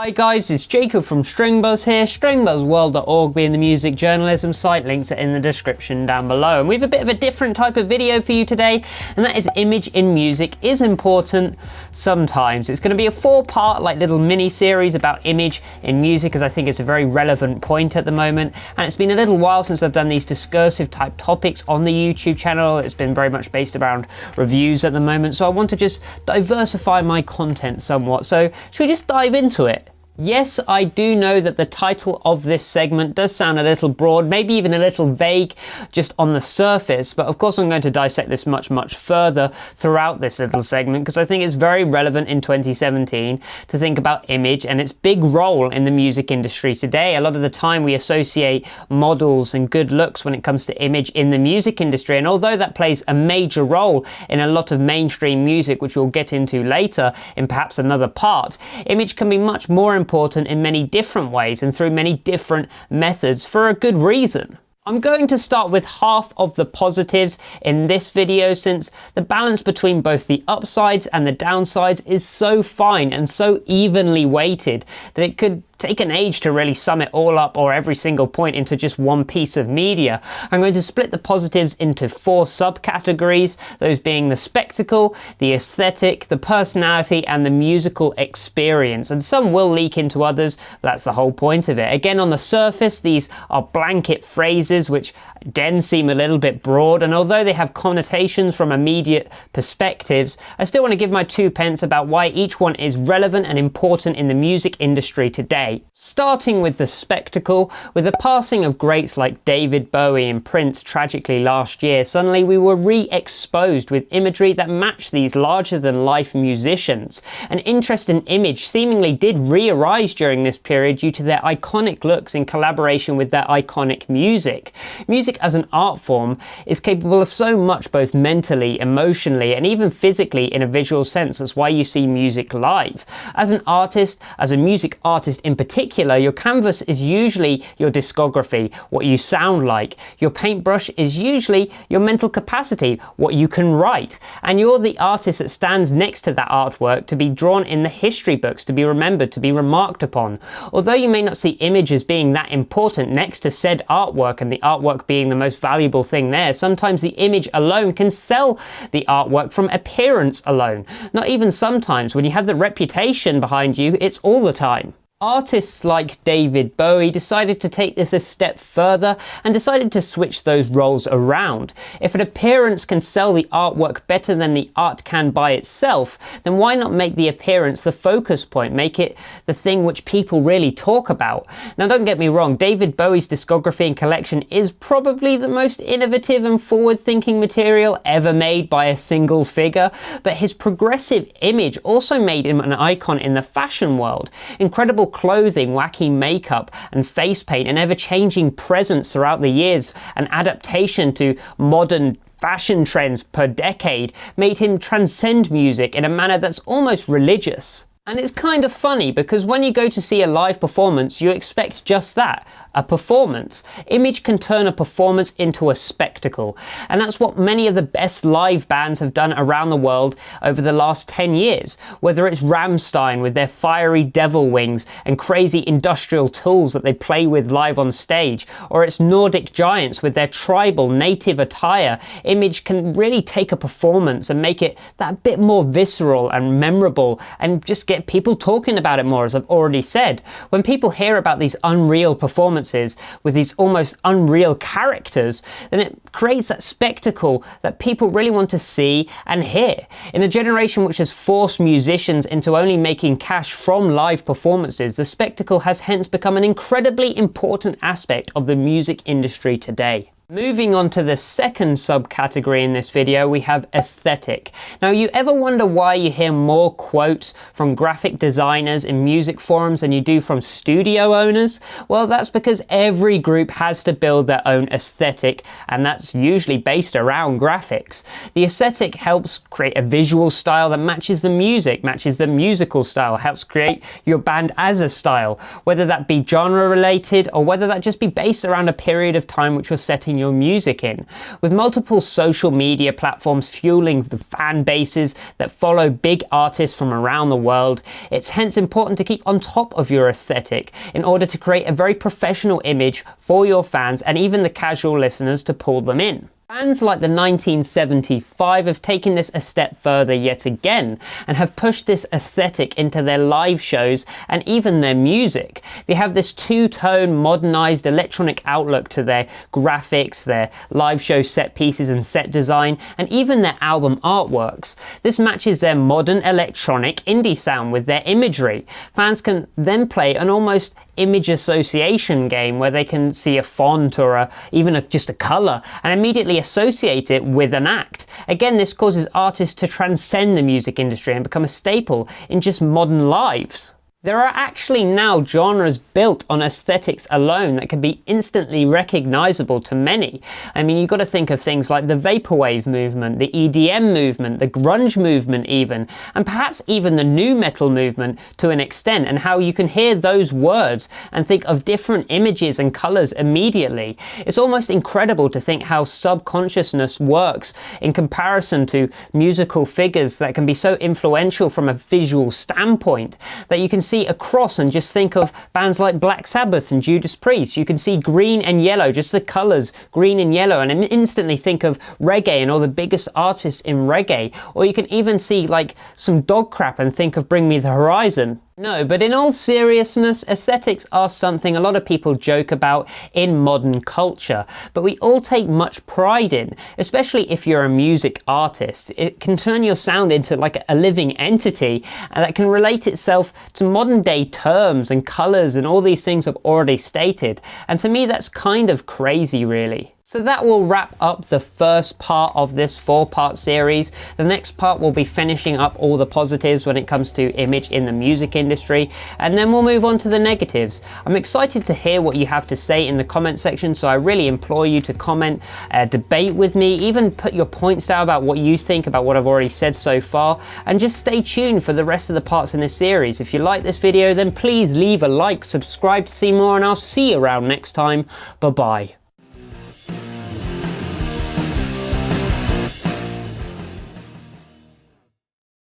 Hi guys, it's Jacob from Stringbuzz here, stringbuzzworld.org being the music journalism site. Links are in the description down below. And we have a bit of a different type of video for you today, and that is image in music is important sometimes. It's going to be a 4-part like little mini series about image in music, because I think it's a very relevant point at the moment. And it's been a little while since I've done these discursive type topics on the YouTube channel. It's been very much based around reviews at the moment, so I want to just diversify my content somewhat. So should we just dive into it? Yes, I do know that the title of this segment does sound a little broad, maybe even a little vague just on the surface, but of course I'm going to dissect this much further throughout this little segment, because I think it's very relevant in 2017 to think about image and its big role in the music industry today. A lot of the time we associate models and good looks when it comes to image in the music industry, and although that plays a major role in a lot of mainstream music, which we'll get into later in perhaps another part, image can be much more important in many different ways and through many different methods for a good reason. I'm going to start with half of the positives in this video, since the balance between both the upsides and the downsides is so fine and so evenly weighted that it could take an age to really sum it all up, or every single point, into just one piece of media. I'm going to split the positives into 4 subcategories, those being the spectacle, the aesthetic, the personality, and the musical experience. And some will leak into others, but that's the whole point of it. Again, on the surface, these are blanket phrases which again seem a little bit broad, and although they have connotations from immediate perspectives, I still want to give my 2 pence about why each one is relevant and important in the music industry today. Starting with the spectacle, with the passing of greats like David Bowie and Prince tragically last year, suddenly we were re-exposed with imagery that matched these larger-than-life musicians. An interest in image seemingly did re-arise during this period due to their iconic looks in collaboration with their iconic music. Music as an art form is capable of so much, both mentally, emotionally, and even physically in a visual sense. That's why you see music live. As an artist, as a music artist in particular, your canvas is usually your discography, what you sound like. Your paintbrush is usually your mental capacity, what you can write. And you're the artist that stands next to that artwork to be drawn in the history books, to be remembered, to be remarked upon. Although you may not see image as being that important next to said artwork, and the artwork being the most valuable thing there, sometimes the image alone can sell the artwork from appearance alone. Not even sometimes. When you have the reputation behind you, it's all the time. Artists like David Bowie decided to take this a step further and decided to switch those roles around. If an appearance can sell the artwork better than the art can by itself, then why not make the appearance the focus point, make it the thing which people really talk about? Now, don't get me wrong, David Bowie's discography and collection is probably the most innovative and forward-thinking material ever made by a single figure, but his progressive image also made him an icon in the fashion world. Incredible clothing, wacky makeup and face paint, and ever-changing presence throughout the years, an adaptation to modern fashion trends per decade, made him transcend music in a manner that's almost religious. And it's kind of funny, because when you go to see a live performance, you expect just that, a performance. Image can turn a performance into a spectacle, and that's what many of the best live bands have done around the world over the last 10 years. Whether it's Rammstein with their fiery devil wings and crazy industrial tools that they play with live on stage, or it's Nordic Giants with their tribal native attire, image can really take a performance and make it that bit more visceral and memorable, and just get people talking about it more, as I've already said. When people hear about these unreal performances with these almost unreal characters, then it creates that spectacle that people really want to see and hear. In a generation which has forced musicians into only making cash from live performances, the spectacle has hence become an incredibly important aspect of the music industry today. Moving on to the second subcategory in this video, we have aesthetic. Now, you ever wonder why you hear more quotes from graphic designers in music forums than you do from studio owners? Well, that's because every group has to build their own aesthetic, and that's usually based around graphics. The aesthetic helps create a visual style that matches the music, matches the musical style, helps create your band as a style, whether that be genre related or whether that just be based around a period of time which you're setting your music in. With multiple social media platforms fueling the fan bases that follow big artists from around the world, it's hence important to keep on top of your aesthetic in order to create a very professional image for your fans and even the casual listeners to pull them in. Bands like the 1975 have taken this a step further yet again and have pushed this aesthetic into their live shows and even their music. They have this two-tone modernized electronic outlook to their graphics, their live show set pieces and set design, and even their album artworks. This matches their modern electronic indie sound with their imagery. Fans can then play an almost image association game where they can see a font or just a color and immediately associate it with an act. Again, this causes artists to transcend the music industry and become a staple in just modern lives. There are actually now genres built on aesthetics alone that can be instantly recognizable to many. I mean, you've got to think of things like the vaporwave movement, the EDM movement, the grunge movement even, and perhaps even the nu metal movement to an extent, and how you can hear those words and think of different images and colors immediately. It's almost incredible to think how subconsciousness works in comparison to musical figures that can be so influential from a visual standpoint that you can see across and just think of bands like Black Sabbath and Judas Priest. You can see green and yellow, just the colors green and yellow, and instantly think of reggae and all the biggest artists in reggae. Or you can even see like some dog crap and think of Bring Me the Horizon. No, but in all seriousness, aesthetics are something a lot of people joke about in modern culture, but we all take much pride in, especially if you're a music artist. It can turn your sound into like a living entity that can relate itself to modern day terms and colors and all these things I've already stated. And to me, that's kind of crazy, really. So that will wrap up the first part of this 4-part series. The next part will be finishing up all the positives when it comes to image in the music industry, and then we'll move on to the negatives. I'm excited to hear what you have to say in the comment section, so I really implore you to comment, debate with me, even put your points down about what you think about what I've already said so far, and just stay tuned for the rest of the parts in this series. If you like this video, then please leave a like, subscribe to see more, and I'll see you around next time. Bye bye.